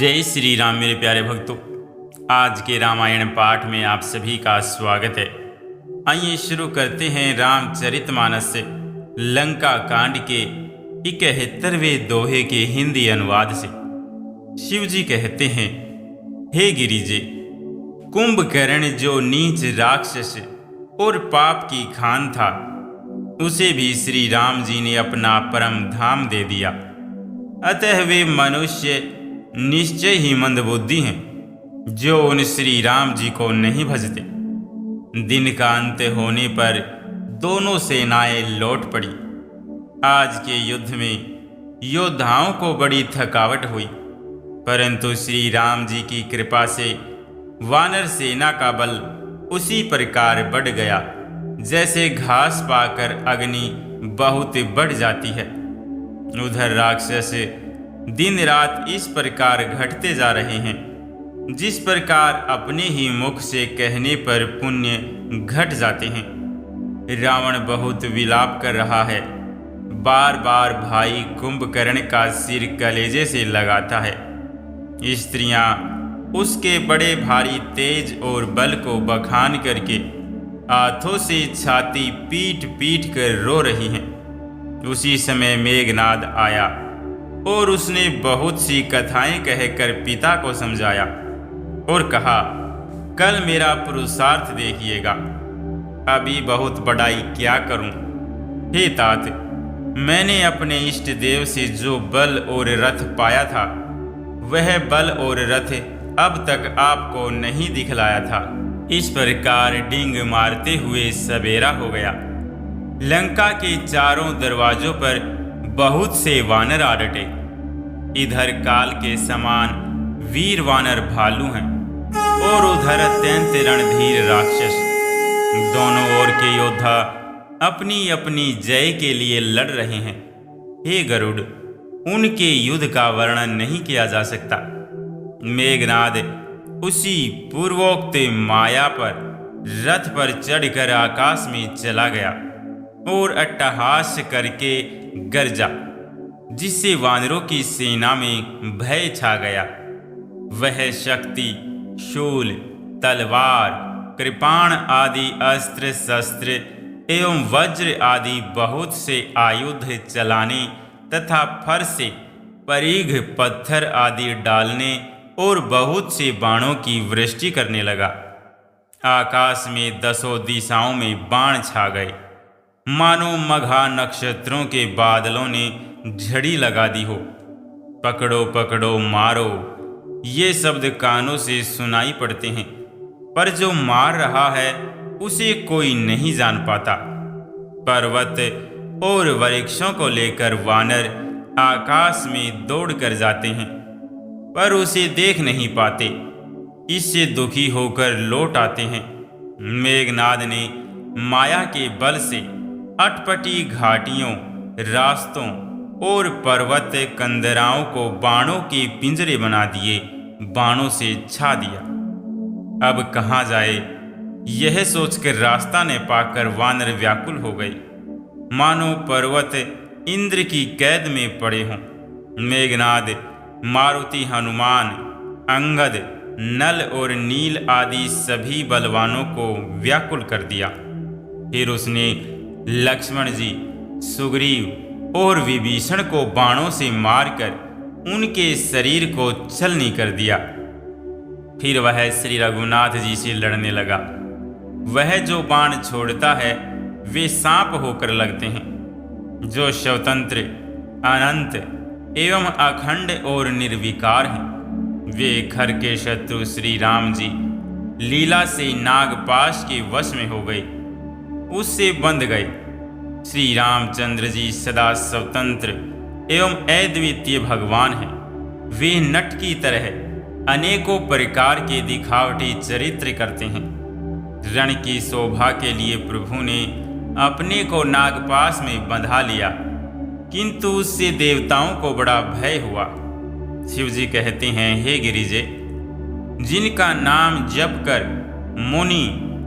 जय श्री राम मेरे प्यारे भक्तों। आज के रामायण पाठ में आप सभी का स्वागत है। आइए शुरू करते हैं रामचरितमानस से लंका कांड के 71वें दोहे के हिंदी अनुवाद से। शिव जी कहते हैं, हे गिरिजे, कुंभकर्ण जो नीच राक्षस और पाप की खान था, उसे भी श्री राम जी ने अपना परम धाम दे दिया। अतः वे मनुष्य निश्चय ही मंदबुद्धि हैं जो उन श्री राम जी को नहीं भजते। दिन का अंत होने पर दोनों सेनाएं लौट पड़ी। आज के युद्ध में योद्धाओं को बड़ी थकावट हुई, परंतु श्री राम जी की कृपा से वानर सेना का बल उसी प्रकार बढ़ गया जैसे घास पाकर अग्नि बहुत बढ़ जाती है। उधर राक्षस दिन रात इस प्रकार घटते जा रहे हैं जिस प्रकार अपने ही मुख से कहने पर पुण्य घट जाते हैं। रावण बहुत विलाप कर रहा है, बार बार भाई कुंभकर्ण का सिर कलेजे से लगाता है। स्त्रियां उसके बड़े भारी तेज और बल को बखान करके हाथों से छाती पीट पीट कर रो रही हैं। उसी समय मेघनाद आया और उसने बहुत सी कथाएं कहकर पिता को समझाया और कहा, कल मेरा पुरुषार्थ देखिएगा, अभी बहुत बड़ाई क्या करूं। हे तात, मैंने अपने इष्ट देव से जो बल और रथ पाया था, वह बल और रथ अब तक आपको नहीं दिखलाया था। इस प्रकार डींग मारते हुए सवेरा हो गया। लंका के चारों दरवाजों पर बहुत से वानर आ डटे। इधर काल के समान वीर वानर भालू हैं और उधर अत्यंत रणधीर राक्षस। दोनों ओर के योद्धा अपनी अपनी जय के लिए लड़ रहे हैं। हे गरुड़, उनके युद्ध का वर्णन नहीं किया जा सकता। मेघनाद उसी पूर्वोक्त माया पर रथ पर चढ़कर आकाश में चला गया और अट्टहास करके गरजा, जिससे वानरों की सेना में भय छा गया। वह शक्ति, शूल, तलवार, कृपाण आदि अस्त्र शस्त्र एवं वज्र आदि बहुत से आयुध चलाने तथा फर से परीघ पत्थर आदि डालने और बहुत से बाणों की वृष्टि करने लगा। आकाश में दसों दिशाओं में बाण छा गए, मानो मघा नक्षत्रों के बादलों ने झड़ी लगा दी हो। पकड़ो पकड़ो मारो, ये शब्द कानों से सुनाई पड़ते हैं, पर जो मार रहा है उसे कोई नहीं जान पाता। पर्वत और वृक्षों को लेकर वानर आकाश में दौड़ कर जाते हैं, पर उसे देख नहीं पाते। इससे दुखी होकर लौट आते हैं। मेघनाद ने माया के बल से अटपटी घाटियों, रास्तों और पर्वत कंदराओं को बाणों के पिंजरे बना दिए, बाणों से छा दिया। अब कहाँ जाए, यह सोचकर रास्ता न पाकर वानर व्याकुल हो गए, मानो पर्वत इंद्र की कैद में पड़े हों। मेघनाद मारुति, हनुमान, अंगद, नल और नील आदि सभी बलवानों को व्याकुल कर दिया। फिर उसने लक्ष्मण जी, सुग्रीव और विभीषण को बाणों से मारकर उनके शरीर को छलनी कर दिया। फिर वह श्री रघुनाथ जी से लड़ने लगा। वह जो बाण छोड़ता है वे सांप होकर लगते हैं, जो स्वतंत्र, अनंत एवं अखंड और निर्विकार हैं। वे खर के शत्रु श्री राम जी लीला से नागपाश के वश में हो गए, उससे बंध गए। श्री रामचंद्र जी सदा स्वतंत्र एवं अद्वितीय भगवान हैं। वे नट की तरह अनेकों प्रकार के दिखावटी चरित्र करते हैं। रण की शोभा के लिए प्रभु ने अपने को नागपाश में बंधा लिया, किंतु उससे देवताओं को बड़ा भय हुआ। शिव जी कहते हैं, हे गिरिजे, जिनका नाम जप कर मुनि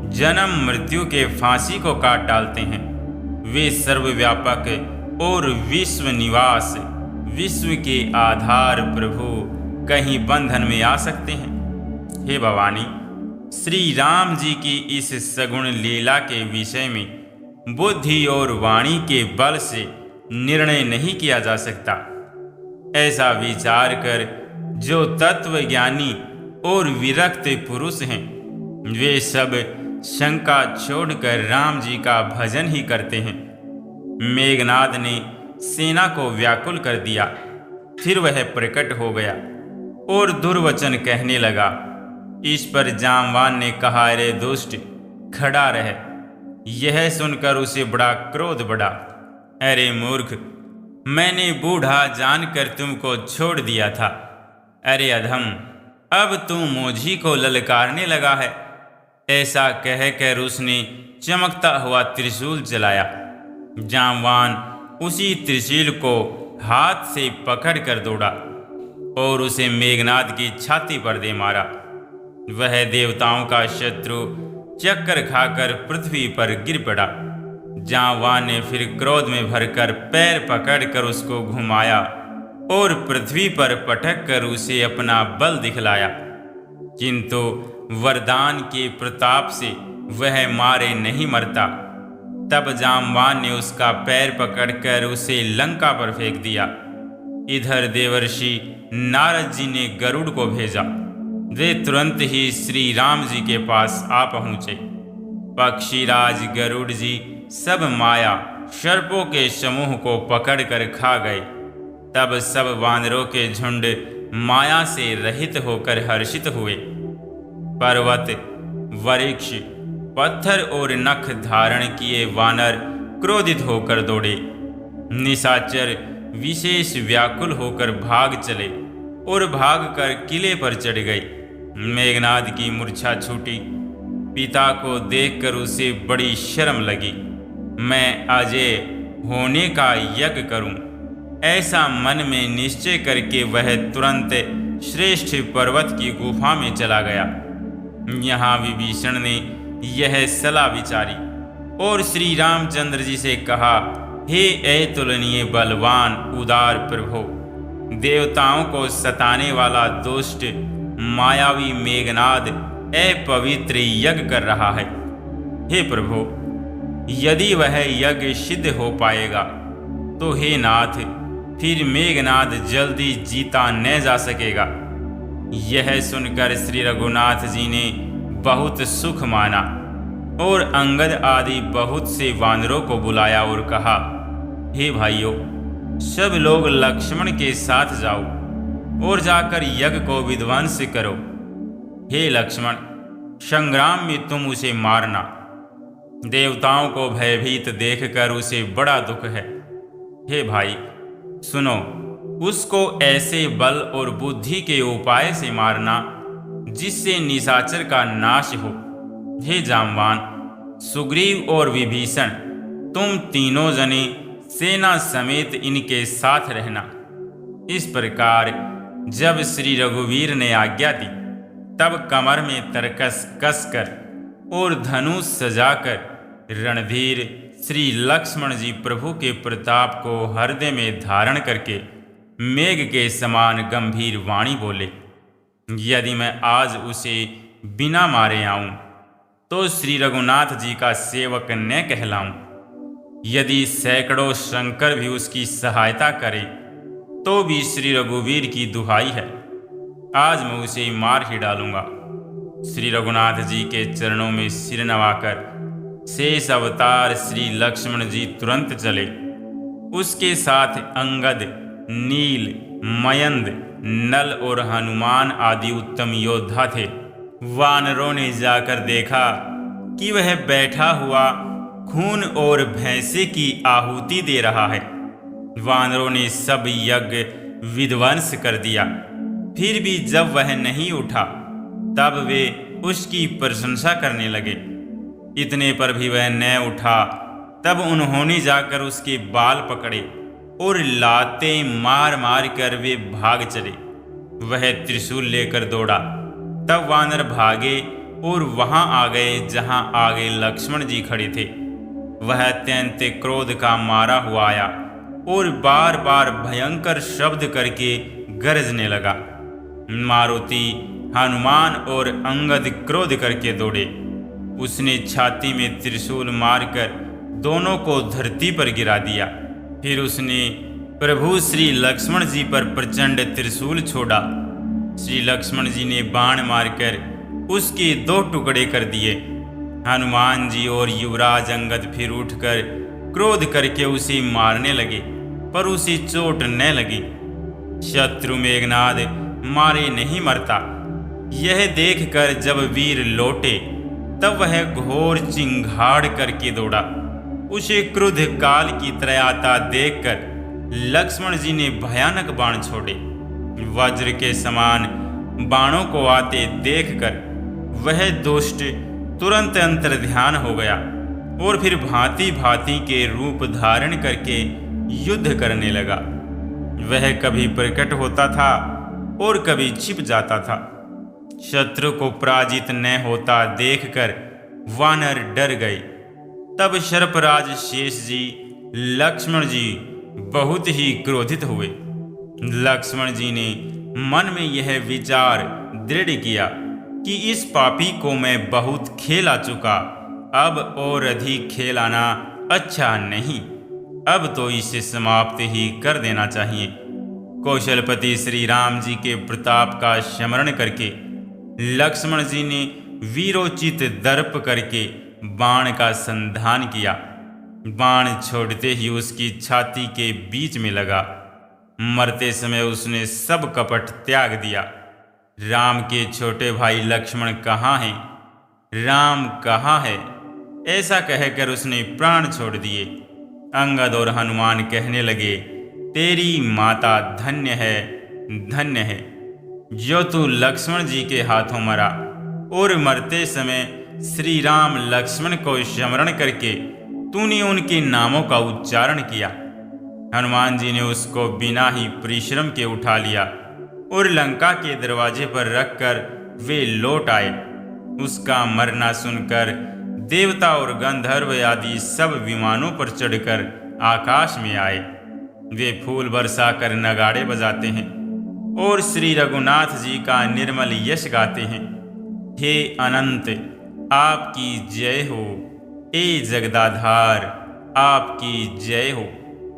जन्म मृत्यु के फांसी को काट डालते हैं, वे सर्वव्यापक और विश्व निवास, विश्व के आधार प्रभु कहीं बंधन में आ सकते हैं। हे भवानी, श्री राम जी की इस सगुण लीला के विषय में बुद्धि और वाणी के बल से निर्णय नहीं किया जा सकता। ऐसा विचार कर जो तत्वज्ञानी और विरक्त पुरुष हैं, वे सब शंका छोड़कर राम जी का भजन ही करते हैं। मेघनाद ने सेना को व्याकुल कर दिया। फिर वह प्रकट हो गया और दुर्वचन कहने लगा। इस पर जामवान ने कहा, अरे दुष्ट, खड़ा रह। यह सुनकर उसे बड़ा क्रोध बढ़ा। अरे मूर्ख, मैंने बूढ़ा जानकर तुमको छोड़ दिया था। अरे अधम, अब तू मुझी को ललकारने लगा है। ऐसा कहकर उसने चमकता हुआ त्रिशूल चलाया। जामवान उसी त्रिशूल को हाथ से पकड़ कर दौड़ा और उसे मेघनाद की छाती पर दे मारा। वह देवताओं का शत्रु चक्कर खाकर पृथ्वी पर गिर पड़ा। जामवान ने फिर क्रोध में भरकर पैर पकड़कर उसको घुमाया और पृथ्वी पर पटक कर उसे अपना बल दिखलाया, किंतु वरदान के प्रताप से वह मारे नहीं मरता। तब जामवान ने उसका पैर पकड़कर उसे लंका पर फेंक दिया। इधर देवर्षि नारद जी ने गरुड़ को भेजा। वे तुरंत ही श्री राम जी के पास आ पहुँचे। पक्षीराज गरुड़ जी सब माया सर्पों के समूह को पकड़कर खा गए। तब सब वानरों के झुंड माया से रहित होकर हर्षित हुए। पर्वत, वृक्ष, पत्थर और नख धारण किए वानर क्रोधित होकर दौड़े। निशाचर विशेष व्याकुल होकर भाग चले और भागकर किले पर चढ़ गए। मेघनाद की मूर्छा छूटी। पिता को देखकर उसे बड़ी शर्म लगी। मैं अजय होने का यज्ञ करूं, ऐसा मन में निश्चय करके वह तुरंत श्रेष्ठ पर्वत की गुफा में चला गया। यहाँ विभीषण ने यह सलाह विचारी और श्री रामचंद्र जी से कहा, हे अतुलनीय बलवान उदार प्रभु, देवताओं को सताने वाला दुष्ट मायावी मेघनाद अपवित्र यज्ञ कर रहा है। हे प्रभु, यदि वह यज्ञ सिद्ध हो पाएगा तो हे नाथ, फिर मेघनाद जल्दी जीता न जा सकेगा। यह सुनकर श्री रघुनाथ जी ने बहुत सुख माना और अंगद आदि बहुत से वानरों को बुलाया और कहा, हे भाइयों, सब लोग लक्ष्मण के साथ जाओ और जाकर यज्ञ को विध्वंस करो। हे लक्ष्मण, संग्राम में तुम उसे मारना। देवताओं को भयभीत देखकर उसे बड़ा दुख है। हे भाई सुनो, उसको ऐसे बल और बुद्धि के उपाय से मारना जिससे निशाचर का नाश हो। हे जामवान, सुग्रीव और विभीषण, तुम तीनों जने सेना समेत इनके साथ रहना। इस प्रकार जब श्री रघुवीर ने आज्ञा दी, तब कमर में तरकस कसकर और धनुष सजाकर रणधीर श्री लक्ष्मण जी प्रभु के प्रताप को हृदय में धारण करके मेघ के समान गंभीर वाणी बोले, यदि मैं आज उसे बिना मारे आऊं तो श्री रघुनाथ जी का सेवक न कहलाऊं। यदि सैकड़ों शंकर भी उसकी सहायता करें तो भी श्री रघुवीर की दुहाई है, आज मैं उसे मार ही डालूंगा। श्री रघुनाथ जी के चरणों में सिर नवाकर शेष अवतार श्री लक्ष्मण जी तुरंत चले। उसके साथ अंगद, नील, मयंद, नल और हनुमान आदि उत्तम योद्धा थे। वानरों ने जाकर देखा कि वह बैठा हुआ खून और भैंसे की आहुति दे रहा है। वानरों ने सब यज्ञ विध्वंस कर दिया। फिर भी जब वह नहीं उठा तब वे उसकी प्रशंसा करने लगे। इतने पर भी वह न उठा तब उन्होंने जाकर उसके बाल पकड़े और लाते मार मार कर वे भाग चले। वह त्रिशूल लेकर दौड़ा। तब वानर भागे और वहां आ गए जहां आगे लक्ष्मण जी खड़े थे। वह अत्यंत क्रोध का मारा हुआ आया और बार बार भयंकर शब्द करके गरजने लगा। मारुति, हनुमान और अंगद क्रोध करके दौड़े। उसने छाती में त्रिशूल मारकर दोनों को धरती पर गिरा दिया। फिर उसने प्रभु श्री लक्ष्मण जी पर प्रचंड त्रिशूल छोड़ा। श्री लक्ष्मण जी ने बाण मारकर उसके 2 टुकड़े कर दिए। हनुमान जी और युवराज अंगद फिर उठकर क्रोध करके उसे मारने लगे, पर उसे चोट न लगी। शत्रु मेघनाद मारे नहीं मरता, यह देखकर जब वीर लौटे तब वह घोर चिंगाड़ करके दौड़ा। उसे क्रुद्ध काल की तरह आता देखकर लक्ष्मण जी ने भयानक बाण छोड़े। वज्र के समान बाणों को आते देखकर वह दुष्ट तुरंत अंतर्ध्यान हो गया और फिर भांति भांति के रूप धारण करके युद्ध करने लगा। वह कभी प्रकट होता था और कभी छिप जाता था। शत्रु को पराजित न होता देखकर वानर डर गए। तब सर्पराज शेष जी, लक्ष्मण जी बहुत ही क्रोधित हुए। लक्ष्मण जी ने मन में यह विचार दृढ़ किया कि इस पापी को मैं बहुत खेला चुका, अब और अधिक खेलाना अच्छा नहीं। अब तो इसे समाप्त ही कर देना चाहिए। कौशलपति श्री राम जी के प्रताप का स्मरण करके लक्ष्मण जी ने वीरोचित दर्प करके बाण का संधान किया। बाण छोड़ते ही उसकी छाती के बीच में लगा। मरते समय उसने सब कपट त्याग दिया। राम के छोटे भाई लक्ष्मण कहाँ हैं? राम कहाँ है? ऐसा कहकर उसने प्राण छोड़ दिए। अंगद और हनुमान कहने लगे, तेरी माता धन्य है, धन्य है, जो तू लक्ष्मण जी के हाथों मरा और मरते समय श्री राम लक्ष्मण को स्मरण करके तूने उनके नामों का उच्चारण किया। हनुमान जी ने उसको बिना ही परिश्रम के उठा लिया और लंका के दरवाजे पर रखकर वे लौट आए। उसका मरना सुनकर देवता और गंधर्व आदि सब विमानों पर चढ़कर आकाश में आए। वे फूल बरसा कर नगाड़े बजाते हैं और श्री रघुनाथ जी का निर्मल यश गाते हैं। हे अनंत, आपकी जय हो। हे जगदाधार, आपकी जय हो।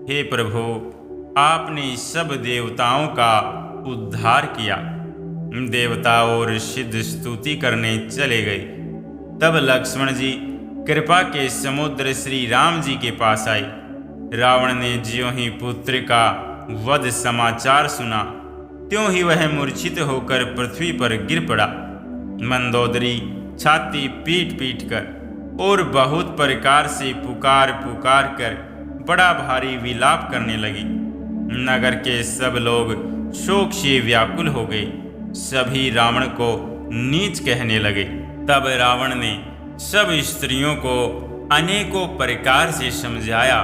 हे प्रभु, आपने सब देवताओं का उद्धार किया। देवता और सिद्ध स्तुति करने चले गए। तब लक्ष्मण जी कृपा के समुद्र श्री राम जी के पास आए। रावण ने ज्यों ही पुत्र का वध समाचार सुना, त्यों ही वह मूर्छित होकर पृथ्वी पर गिर पड़ा। मंदोदरी छाती पीट पीट कर और बहुत प्रकार से पुकार पुकार कर बड़ा भारी विलाप करने लगी। नगर के सब लोग शोक से व्याकुल हो गए। सभी रावण को नीच कहने लगे। तब रावण ने सब स्त्रियों को अनेकों प्रकार से समझाया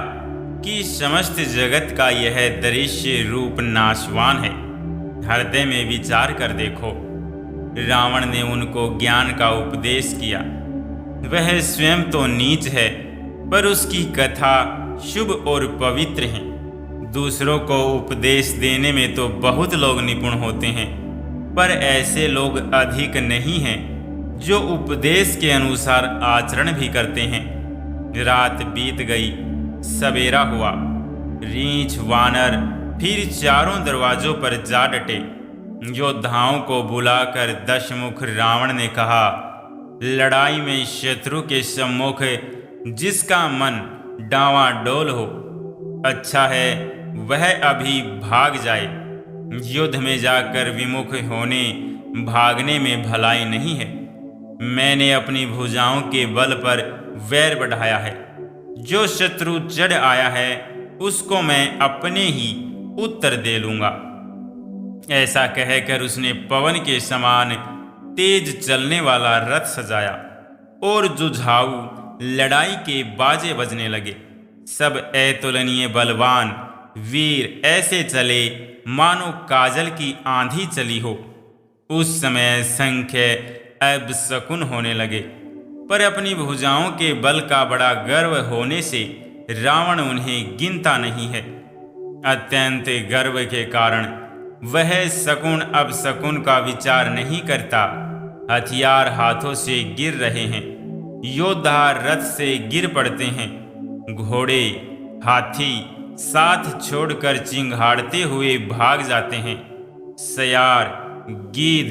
कि समस्त जगत का यह दृश्य रूप नाशवान है। हृदय में विचार कर देखो। रावण ने उनको ज्ञान का उपदेश किया। वह स्वयं तो नीच है, पर उसकी कथा शुभ और पवित्र है। दूसरों को उपदेश देने में तो बहुत लोग निपुण होते हैं, पर ऐसे लोग अधिक नहीं हैं जो उपदेश के अनुसार आचरण भी करते हैं। रात बीत गई, सवेरा हुआ। रीछ वानर फिर चारों दरवाजों पर जा डटे। योद्धाओं को बुलाकर दशमुख रावण ने कहा, लड़ाई में शत्रु के सम्मुख जिसका मन डांवाडोल हो, अच्छा है वह अभी भाग जाए। युद्ध में जाकर विमुख होने भागने में भलाई नहीं है। मैंने अपनी भुजाओं के बल पर वैर बढ़ाया है। जो शत्रु चढ़ आया है उसको मैं अपने ही उत्तर दे लूंगा। ऐसा कहकर उसने पवन के समान तेज चलने वाला रथ सजाया और जुझाऊ लड़ाई के बाजे बजने लगे। सब अतुलनीय बलवान वीर ऐसे चले मानो काजल की आंधी चली हो। उस समय संख्य अब शकुन होने लगे, पर अपनी भुजाओं के बल का बड़ा गर्व होने से रावण उन्हें गिनता नहीं है। अत्यंत गर्व के कारण वह शकुन अपशकुन का विचार नहीं करता। हथियार हाथों से गिर रहे हैं, योद्धा रथ से गिर पड़ते हैं, घोड़े हाथी साथ छोड़कर चिंघाड़ते हुए भाग जाते हैं। सयार गीद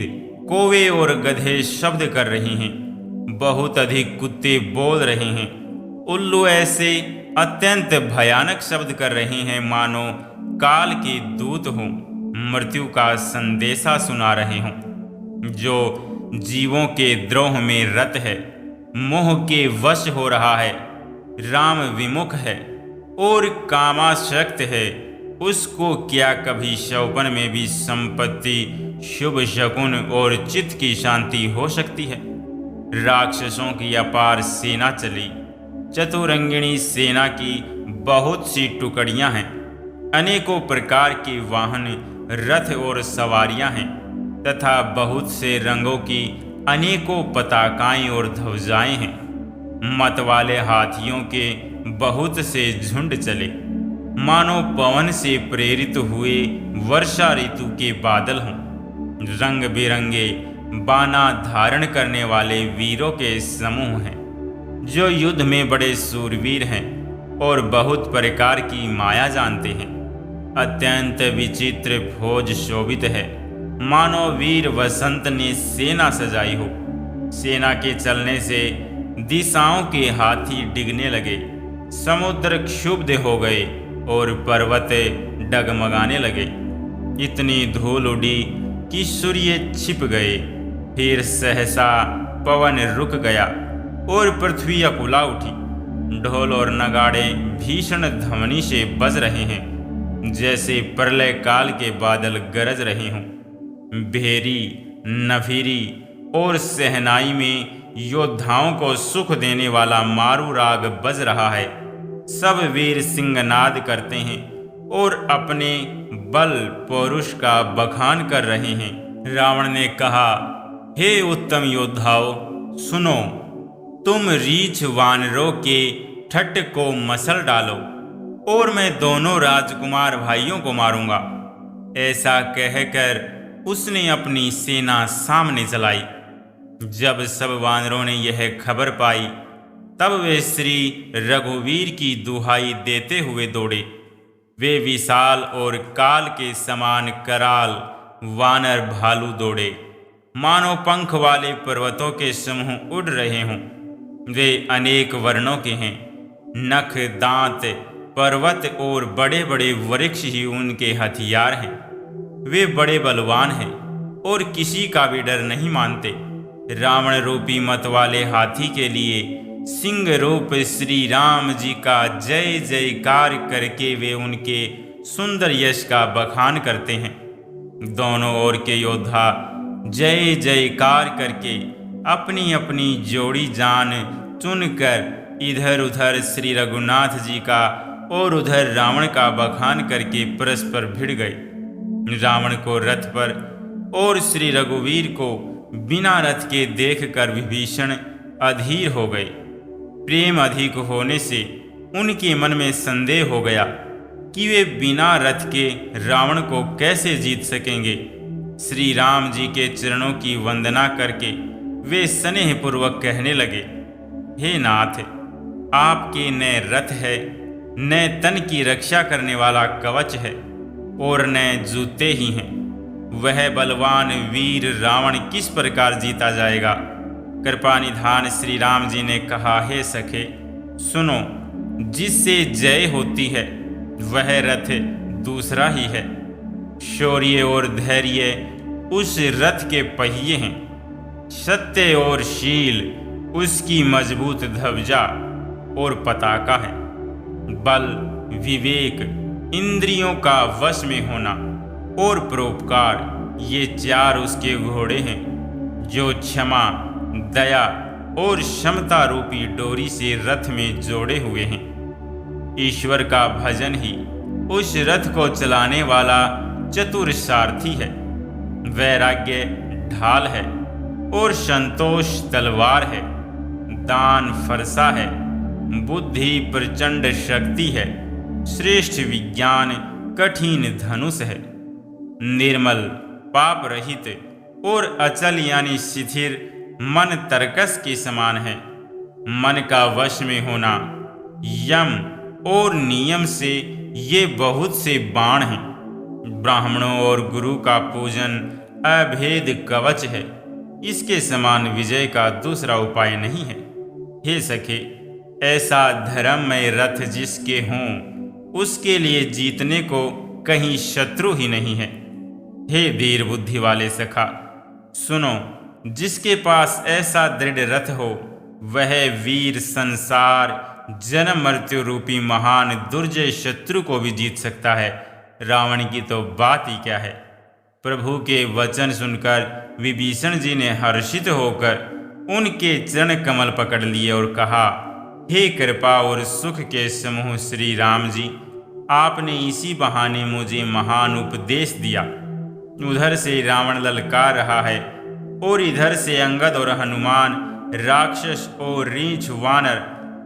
कौवे और गधे शब्द कर रहे हैं, बहुत अधिक कुत्ते बोल रहे हैं। उल्लू ऐसे अत्यंत भयानक शब्द कर रहे हैं मानो काल के दूत हों, मृत्यु का संदेशा सुना रहे हों। जो जीवों के द्रोह में रत है, मोह के वश हो रहा है, राम विमुख है और कामासक्त है, उसको क्या कभी शौवन में भी संपत्ति, शुभ शकुन और चित्त की शांति हो सकती है। राक्षसों की अपार सेना चली, चतुरंगिणी सेना की बहुत सी टुकड़ियां हैं, अनेकों प्रकार के वाहन, रथ और सवारियां हैं तथा बहुत से रंगों की अनेकों पताकाएं और ध्वजाएं हैं। मत वाले हाथियों के बहुत से झुंड चले, मानो पवन से प्रेरित हुए वर्षा ऋतु के बादल हों। रंग बिरंगे बाना धारण करने वाले वीरों के समूह हैं, जो युद्ध में बड़े सूरवीर हैं और बहुत प्रकार की माया जानते हैं। अत्यंत विचित्र फौज शोभित है, मानो वीर वसंत ने सेना सजाई हो। सेना के चलने से दिशाओं के हाथी डिगने लगे, समुद्र क्षुब्ध हो गए और पर्वत डगमगाने लगे। इतनी धूल उड़ी कि सूर्य छिप गए, फिर सहसा पवन रुक गया और पृथ्वी अकुला उठी। ढोल और नगाड़े भीषण ध्वनि से बज रहे हैं, जैसे प्रलय काल के बादल गरज रहे हों। भेरी नफीरी और सहनाई में योद्धाओं को सुख देने वाला मारू राग बज रहा है। सब वीर सिंहनाद करते हैं और अपने बल पौरुष का बखान कर रहे हैं। रावण ने कहा, हे उत्तम योद्धाओं, सुनो, तुम रीछ वानरों के ठट्ट को मसल डालो और मैं दोनों राजकुमार भाइयों को मारूंगा। ऐसा कहकर उसने अपनी सेना सामने चलाई। जब सब वानरों ने यह खबर पाई, तब वे श्री रघुवीर की दुहाई देते हुए दौड़े। वे विशाल और काल के समान कराल वानर भालू दौड़े, मानो पंख वाले पर्वतों के समूह उड़ रहे हों। वे अनेक वर्णों के हैं, नख दांत पर्वत और बड़े बड़े वृक्ष ही उनके हथियार हैं। वे बड़े बलवान हैं और किसी का भी डर नहीं मानते। रावण रूपी मत वाले हाथी के लिए सिंह रूप श्री राम जी का जय जयकार करके वे उनके सुंदर यश का बखान करते हैं। दोनों ओर के योद्धा जय जयकार करके अपनी अपनी जोड़ी जान चुनकर इधर उधर श्री रघुनाथ जी का और उधर रावण का बखान करके परस्पर भिड़ गए। रावण को रथ पर और श्री रघुवीर को बिना रथ के देखकर विभीषण अधीर हो गए। प्रेम अधिक होने से उनके मन में संदेह हो गया कि वे बिना रथ के रावण को कैसे जीत सकेंगे। श्री राम जी के चरणों की वंदना करके वे स्नेहपूर्वक कहने लगे, हे नाथ, आपके न रथ है, न तन की रक्षा करने वाला कवच है और न जूते ही हैं। वह बलवान वीर रावण किस प्रकार जीता जाएगा। कृपा निधान श्री राम जी ने कहा, हे सखे, सुनो, जिससे जय होती है वह रथ दूसरा ही है। शौर्य और धैर्य उस रथ के पहिए हैं, सत्य और शील उसकी मजबूत ध्वजा और पताका है। बल, विवेक, इंद्रियों का वश में होना और परोपकार, ये चार उसके घोड़े हैं, जो क्षमा, दया और क्षमता रूपी डोरी से रथ में जोड़े हुए हैं। ईश्वर का भजन ही उस रथ को चलाने वाला चतुर सारथी है। वैराग्य ढाल है और संतोष तलवार है। दान फरसा है, बुद्धि प्रचंड शक्ति है। श्रेष्ठ विज्ञान कठिन धनुष है। निर्मल, पाप रहित और अचल यानी शिथिर मन तरकस के समान है। मन का वश में होना, यम और नियम से ये बहुत से बाण हैं। ब्राह्मणों और गुरु का पूजन अभेद कवच है। इसके समान विजय का दूसरा उपाय नहीं है। हे सखे, ऐसा धर्ममय रथ जिसके हों, उसके लिए जीतने को कहीं शत्रु ही नहीं है। हे धीर बुद्धि वाले सखा, सुनो, जिसके पास ऐसा दृढ़ रथ हो, वह वीर संसार जन्म मृत्यु रूपी महान दुर्जय शत्रु को भी जीत सकता है। रावण की तो बात ही क्या है। प्रभु के वचन सुनकर विभीषण जी ने हर्षित होकर उनके चरण कमल पकड़ लिए और कहा, हे कृपा और सुख के समूह श्री राम जी, आपने इसी बहाने मुझे महान उपदेश दिया। उधर से रावण ललकार रहा है और इधर से अंगद और हनुमान, राक्षस और रीछ वानर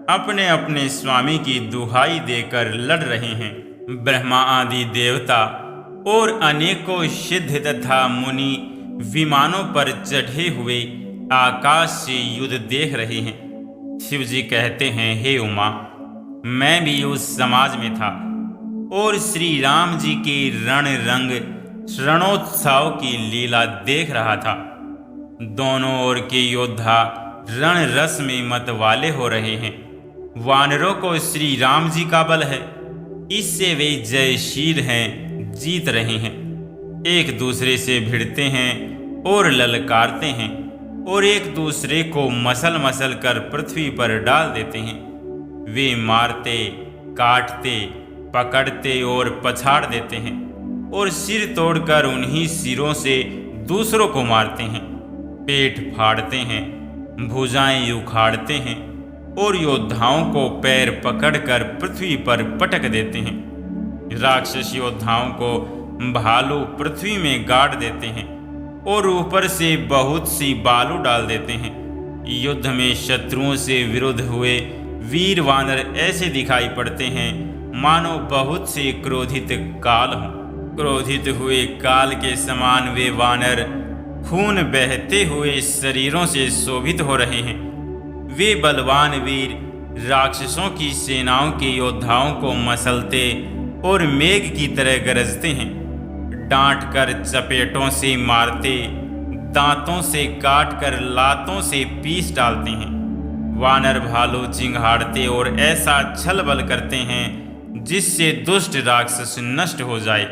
अपने अपने स्वामी की दुहाई देकर लड़ रहे हैं। ब्रह्मा आदि देवता और अनेकों सिद्ध तथा मुनि विमानों पर चढ़े हुए आकाश से युद्ध देख रहे हैं। शिव जी कहते हैं, हे उमा, मैं भी उस समाज में था और श्री राम जी के रणरंग रणोत्सव की लीला देख रहा था। दोनों ओर के योद्धा रण रस में मत वाले हो रहे हैं। वानरों को श्री राम जी का बल है, इससे वे जयशील हैं, जीत रहे हैं। एक दूसरे से भिड़ते हैं और ललकारते हैं और एक दूसरे को मसल मसल कर पृथ्वी पर डाल देते हैं। वे मारते, काटते, पकड़ते और पछाड़ देते हैं और सिर तोड़कर उन्हीं सिरों से दूसरों को मारते हैं। पेट फाड़ते हैं, भुजाएं उखाड़ते हैं और योद्धाओं को पैर पकड़कर पृथ्वी पर पटक देते हैं। राक्षस योद्धाओं को भालू पृथ्वी में गाड़ देते हैं और ऊपर से बहुत सी बालू डाल देते हैं। युद्ध में शत्रुओं से विरुद्ध हुए वीर वानर ऐसे दिखाई पड़ते हैं मानो बहुत से क्रोधित काल हों। क्रोधित हुए काल के समान वे वानर खून बहते हुए शरीरों से शोभित हो रहे हैं। वे बलवान वीर राक्षसों की सेनाओं के योद्धाओं को मसलते और मेघ की तरह गरजते हैं। डांट कर चपेटों से मारते, दांतों से काट कर लातों से पीस डालते हैं। वानर भालू चिंघाड़ते और ऐसा छल बल करते हैं जिससे दुष्ट राक्षस नष्ट हो जाए।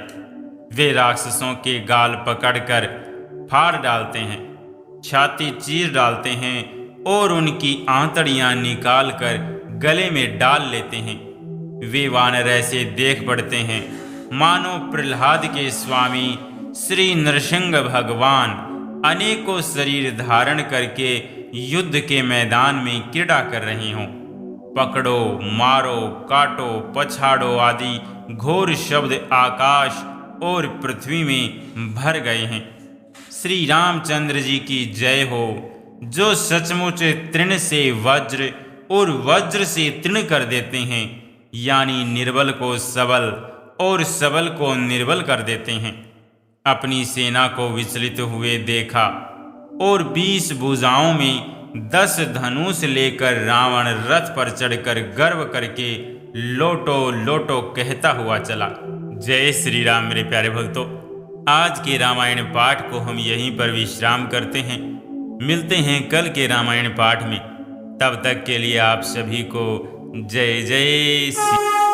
वे राक्षसों के गाल पकड़कर फाड़ डालते हैं, छाती चीर डालते हैं और उनकी आंतड़ियां निकाल कर गले में डाल लेते हैं। वे वानर ऐसे देख पड़ते हैं मानो प्रहलाद के स्वामी श्री नरसिंह भगवान अनेकों शरीर धारण करके युद्ध के मैदान में क्रीड़ा कर रहे हों। पकड़ो, मारो, काटो, पछाड़ो आदि घोर शब्द आकाश और पृथ्वी में भर गए हैं। श्री रामचंद्र जी की जय हो, जो सचमुच तृण से वज्र और वज्र से तृण कर देते हैं, यानी निर्बल को सबल और सबल को निर्बल कर देते हैं। अपनी सेना को विचलित हुए देखा और 20 भुजाओं में 10 धनुष लेकर रावण रथ पर चढ़कर गर्व करके लोटो लोटो कहता हुआ चला। जय श्री राम। मेरे प्यारे भक्तों, आज के रामायण पाठ को हम यहीं पर विश्राम करते हैं। मिलते हैं कल के रामायण पाठ में। तब तक के लिए आप सभी को जय जय श्री